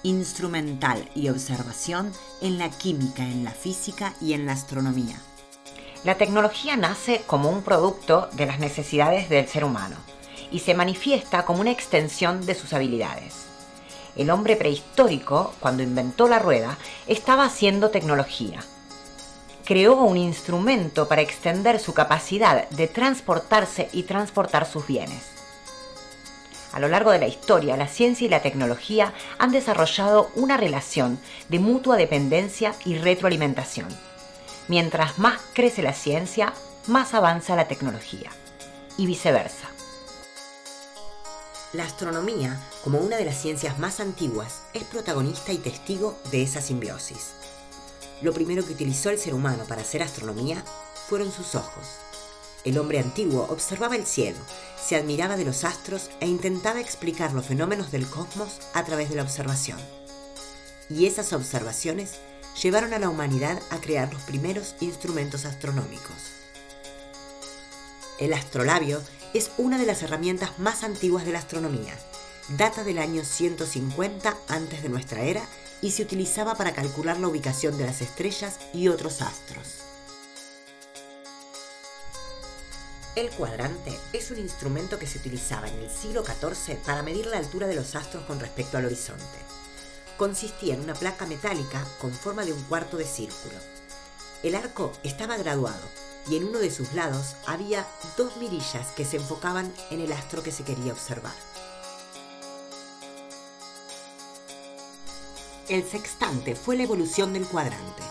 instrumental y observación en la química, en la física y en la astronomía. La tecnología nace como un producto de las necesidades del ser humano y se manifiesta como una extensión de sus habilidades. El hombre prehistórico, cuando inventó la rueda, estaba haciendo tecnología. Creó un instrumento para extender su capacidad de transportarse y transportar sus bienes. A lo largo de la historia, la ciencia y la tecnología han desarrollado una relación de mutua dependencia y retroalimentación. Mientras más crece la ciencia, más avanza la tecnología, y viceversa. La astronomía, como una de las ciencias más antiguas, es protagonista y testigo de esa simbiosis. Lo primero que utilizó el ser humano para hacer astronomía fueron sus ojos. El hombre antiguo observaba el cielo, se admiraba de los astros e intentaba explicar los fenómenos del cosmos a través de la observación. Y esas observaciones llevaron a la humanidad a crear los primeros instrumentos astronómicos. El astrolabio es una de las herramientas más antiguas de la astronomía. Data del año 150 antes de nuestra era y se utilizaba para calcular la ubicación de las estrellas y otros astros. El cuadrante es un instrumento que se utilizaba en el siglo XIV para medir la altura de los astros con respecto al horizonte. Consistía en una placa metálica con forma de un cuarto de círculo. El arco estaba graduado y en uno de sus lados había dos mirillas que se enfocaban en el astro que se quería observar. El sextante fue la evolución del cuadrante.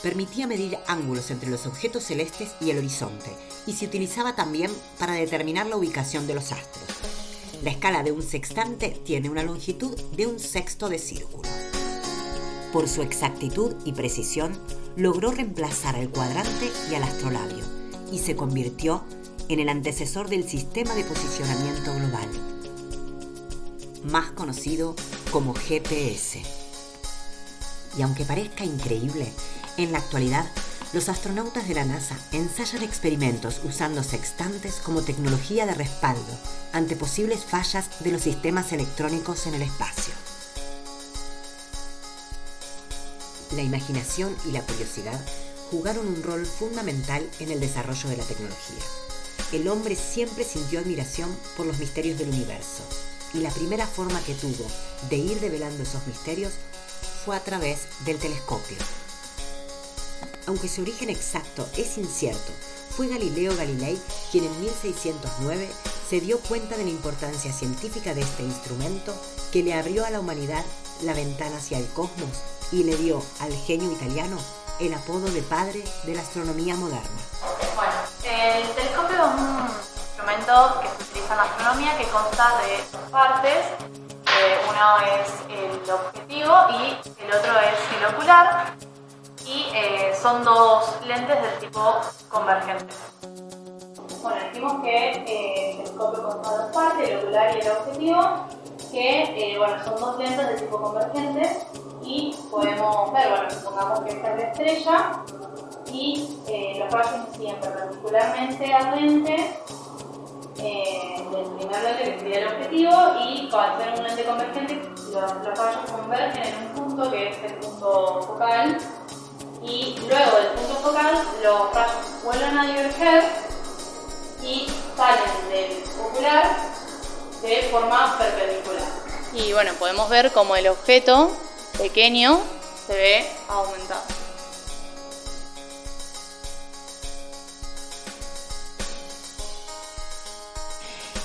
Permitía medir ángulos entre los objetos celestes y el horizonte y se utilizaba también para determinar la ubicación de los astros. La escala de un sextante tiene una longitud de un sexto de círculo. Por su exactitud y precisión, logró reemplazar al cuadrante y al astrolabio y se convirtió en el antecesor del sistema de posicionamiento global, más conocido como GPS. Y aunque parezca increíble, en la actualidad, los astronautas de la NASA ensayan experimentos usando sextantes como tecnología de respaldo ante posibles fallas de los sistemas electrónicos en el espacio. La imaginación y la curiosidad jugaron un rol fundamental en el desarrollo de la tecnología. El hombre siempre sintió admiración por los misterios del universo, y la primera forma que tuvo de ir develando esos misterios fue a través del telescopio. Aunque su origen exacto es incierto, fue Galileo Galilei quien en 1609 se dio cuenta de la importancia científica de este instrumento que le abrió a la humanidad la ventana hacia el cosmos y le dio al genio italiano el apodo de padre de la astronomía moderna. Bueno, el telescopio es un instrumento que se utiliza en la astronomía que consta de dos partes. Uno es el objetivo y el otro es el ocular. Y son dos lentes del tipo convergentes. Bueno, dijimos que el telescopio consta de dos partes, el ocular y el objetivo, que son dos lentes de tipo convergente y podemos ver, supongamos que esta es la estrella y los rayos inciden perpendicularmente al lente del primer lente que sería el objetivo y al ser un lente convergente los rayos convergen en un punto que es el punto focal. Y luego del punto focal los rayos vuelven a diverger y salen del ocular de forma perpendicular. Y bueno, podemos ver cómo el objeto pequeño se ve aumentado.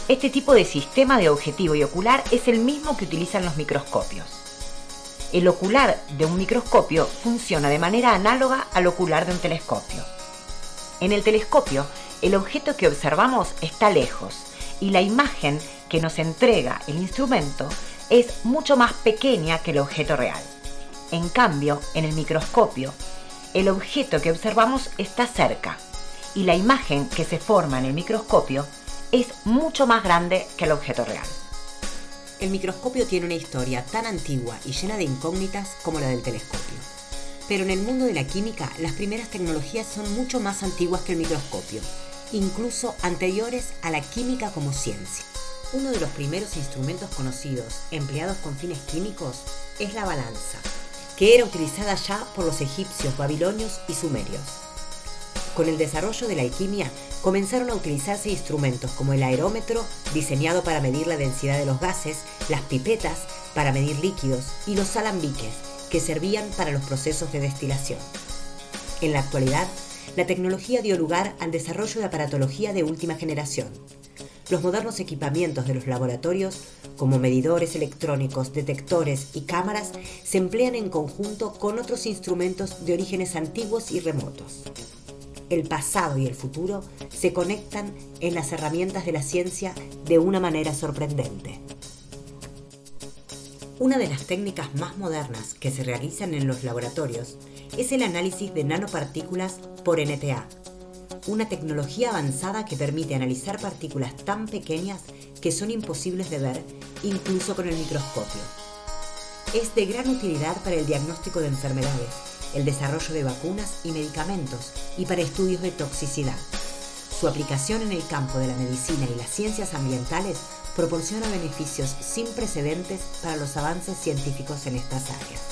Este tipo de sistema de objetivo y ocular es el mismo que utilizan los microscopios. El ocular de un microscopio funciona de manera análoga al ocular de un telescopio. En el telescopio, el objeto que observamos está lejos y la imagen que nos entrega el instrumento es mucho más pequeña que el objeto real. En cambio, en el microscopio, el objeto que observamos está cerca y la imagen que se forma en el microscopio es mucho más grande que el objeto real. El microscopio tiene una historia tan antigua y llena de incógnitas como la del telescopio. Pero en el mundo de la química, las primeras tecnologías son mucho más antiguas que el microscopio, incluso anteriores a la química como ciencia. Uno de los primeros instrumentos conocidos empleados con fines químicos es la balanza, que era utilizada ya por los egipcios, babilonios y sumerios. Con el desarrollo de la alquimia, comenzaron a utilizarse instrumentos como el aerómetro, diseñado para medir la densidad de los gases, las pipetas, para medir líquidos, y los alambiques, que servían para los procesos de destilación. En la actualidad, la tecnología dio lugar al desarrollo de aparatología de última generación. Los modernos equipamientos de los laboratorios, como medidores electrónicos, detectores y cámaras, se emplean en conjunto con otros instrumentos de orígenes antiguos y remotos. El pasado y el futuro se conectan en las herramientas de la ciencia de una manera sorprendente. Una de las técnicas más modernas que se realizan en los laboratorios es el análisis de nanopartículas por NTA, una tecnología avanzada que permite analizar partículas tan pequeñas que son imposibles de ver incluso con el microscopio. Es de gran utilidad para el diagnóstico de enfermedades, el desarrollo de vacunas y medicamentos y para estudios de toxicidad. Su aplicación en el campo de la medicina y las ciencias ambientales proporciona beneficios sin precedentes para los avances científicos en estas áreas.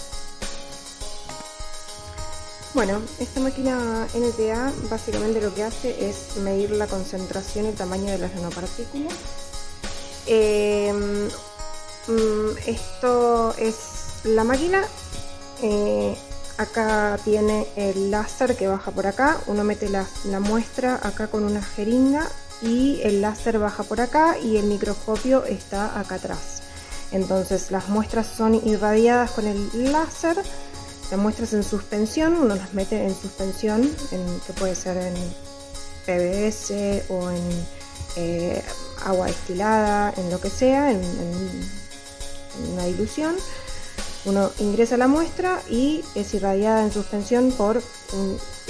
Bueno, esta máquina NTA básicamente lo que hace es medir la concentración y el tamaño de las nanopartículas. Esto es la máquina. Acá tiene el láser que baja por acá. Uno mete la muestra acá con una jeringa y el láser baja por acá y el microscopio está acá atrás. Entonces las muestras son irradiadas con el láser. Las muestras en suspensión, uno las mete en suspensión, que puede ser en PVS o en agua destilada, en lo que sea, en una dilución. Uno ingresa la muestra y es irradiada en suspensión por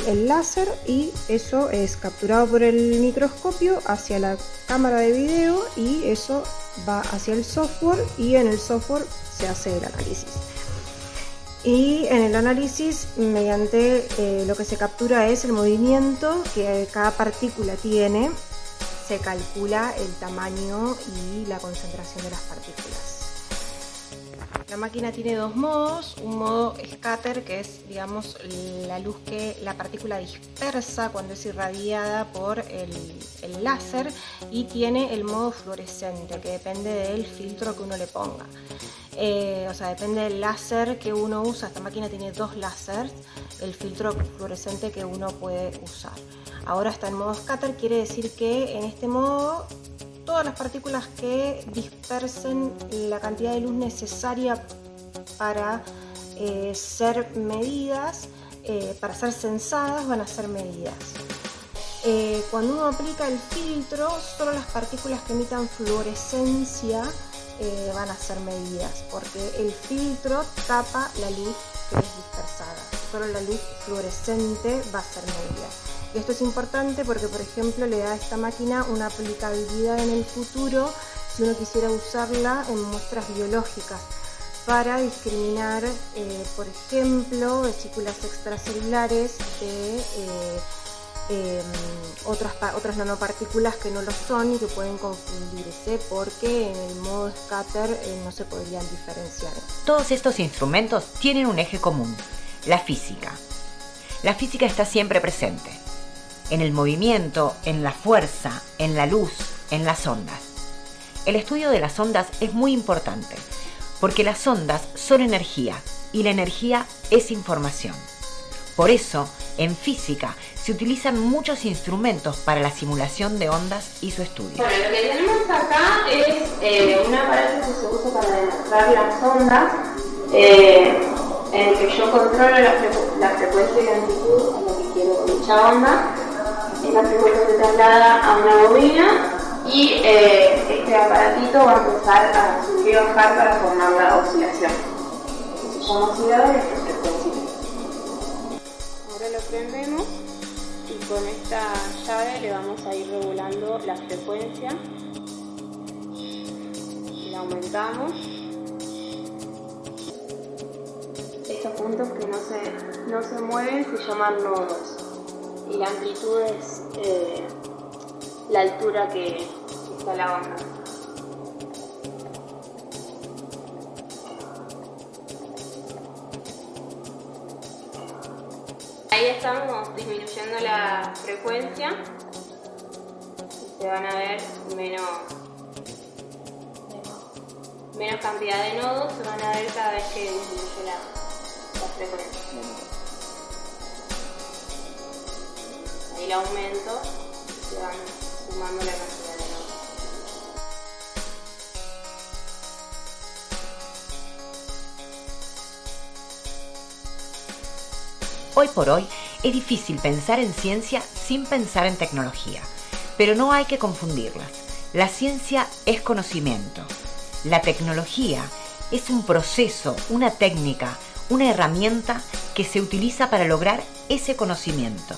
el láser y eso es capturado por el microscopio hacia la cámara de video y eso va hacia el software y en el software se hace el análisis. Y en el análisis, mediante lo que se captura es el movimiento que cada partícula tiene, se calcula el tamaño y la concentración de las partículas. La máquina tiene dos modos, un modo scatter, que es, digamos, la luz que la partícula dispersa cuando es irradiada por el láser, y tiene el modo fluorescente, que depende del filtro que uno le ponga. O sea, depende del láser que uno usa. Esta máquina tiene dos láseres, el filtro fluorescente que uno puede usar. Ahora está en modo scatter, quiere decir que en este modo todas las partículas que dispersen la cantidad de luz necesaria para ser medidas, para ser censadas, van a ser medidas. Cuando uno aplica el filtro, solo las partículas que emitan fluorescencia van a ser medidas, porque el filtro tapa la luz que es dispersada. Solo la luz fluorescente va a ser medida. Y esto es importante porque, por ejemplo, le da a esta máquina una aplicabilidad en el futuro si uno quisiera usarla en muestras biológicas para discriminar, por ejemplo, vesículas extracelulares de otras nanopartículas que no lo son y que pueden confundirse porque en el modo scatter no se podrían diferenciar. Todos estos instrumentos tienen un eje común: la física. La física está siempre presente, en el movimiento, en la fuerza, en la luz, en las ondas. El estudio de las ondas es muy importante, porque las ondas son energía y la energía es información. Por eso, en física se utilizan muchos instrumentos para la simulación de ondas y su estudio. Bueno, lo que tenemos acá es un aparato que se usa para demostrar las ondas, en el que yo controlo la frecuencia y la amplitud a la que quiero dicha onda. Esta frecuencia se traslada a una bobina y este aparatito va a empezar a subir y bajar para formar la oscilación. Se llama oscilador y esta frecuencia. Ahora lo prendemos y con esta llave le vamos a ir regulando la frecuencia. La aumentamos. Estos puntos que no se mueven se llaman nodos. Y la amplitud es la altura que está la onda. estamos disminuyendo la frecuencia y se van a ver menos cantidad de nodos, se van a ver cada vez que disminuye la frecuencia. Ahí el aumento, se van sumando la cantidad de nodos. Hoy por hoy es difícil pensar en ciencia sin pensar en tecnología, pero no hay que confundirlas. La ciencia es conocimiento. La tecnología es un proceso, una técnica, una herramienta que se utiliza para lograr ese conocimiento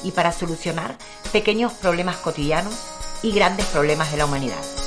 y para solucionar pequeños problemas cotidianos y grandes problemas de la humanidad.